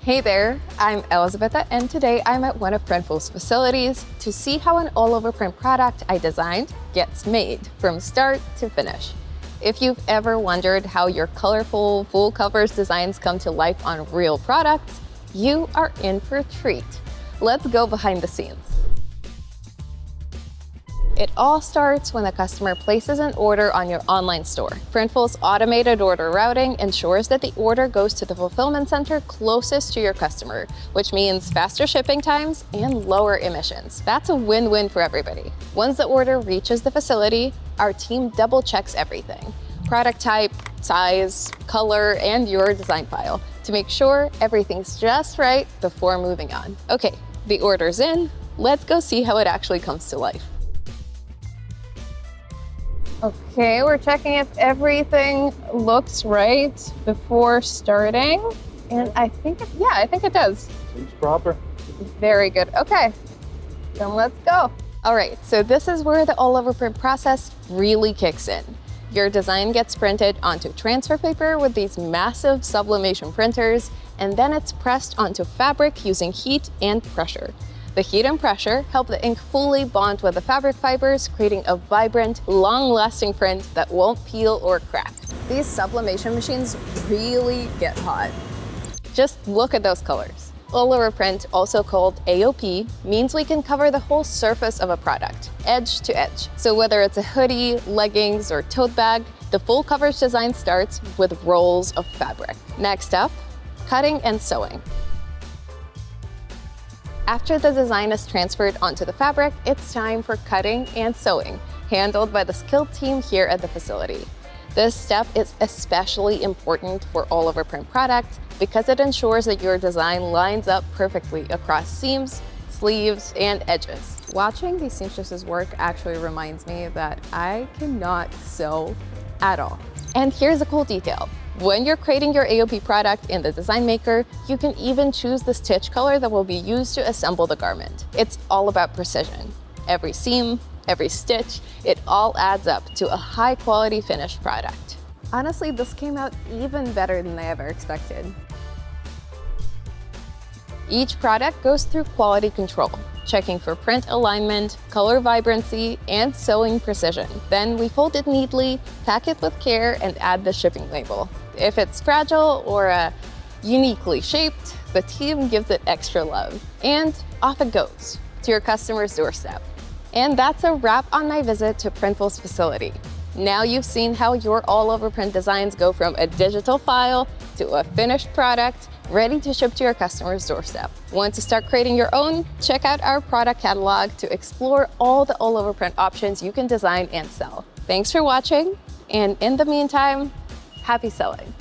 Hey there, I'm Elizabeth, and today I'm at one of Printful's facilities to see how an all-over print product I designed gets made from start to finish. If you've ever wondered how your colorful, full covers designs come to life on real products, you are in for a treat. Let's go behind the scenes. It all starts when a customer places an order on your online store. Printful's automated order routing ensures that the order goes to the fulfillment center closest to your customer, which means faster shipping times and lower emissions. That's a win-win for everybody. Once the order reaches the facility, our team double checks everything: product type, size, color, and your design file to make sure everything's just right before moving on. Okay, the order's in. Let's go see how it actually comes to life. Okay, we're checking if everything looks right before starting. And I think it does. Seems proper. Very good. Okay, then let's go. All right, so this is where the all-over print process really kicks in. Your design gets printed onto transfer paper with these massive sublimation printers, and then it's pressed onto fabric using heat and pressure. The heat and pressure help the ink fully bond with the fabric fibers, creating a vibrant, long-lasting print that won't peel or crack. These sublimation machines really get hot. Just look at those colors. All-over print, also called AOP, means we can cover the whole surface of a product, edge to edge. So whether it's a hoodie, leggings, or tote bag, the full coverage design starts with rolls of fabric. Next up, cutting and sewing. After the design is transferred onto the fabric, it's time for cutting and sewing, handled by the skilled team here at the facility. This step is especially important for all-over print products because it ensures that your design lines up perfectly across seams, sleeves, and edges. Watching these seamstresses work actually reminds me that I cannot sew at all. And here's a cool detail. When you're creating your AOP product in the design maker, you can even choose the stitch color that will be used to assemble the garment. It's all about precision. Every seam, every stitch, it all adds up to a high-quality finished product. Honestly, this came out even better than I ever expected. Each product goes through quality control, checking for print alignment, color vibrancy, and sewing precision. Then we fold it neatly, pack it with care, and add the shipping label. If it's fragile or uniquely shaped, the team gives it extra love. And off it goes to your customer's doorstep. And that's a wrap on my visit to Printful's facility. Now you've seen how your all-over print designs go from a digital file to a finished product ready to ship to your customer's doorstep. Want to start creating your own? Check out our product catalog to explore all the all-over print options you can design and sell. Thanks for watching, and in the meantime, happy sewing.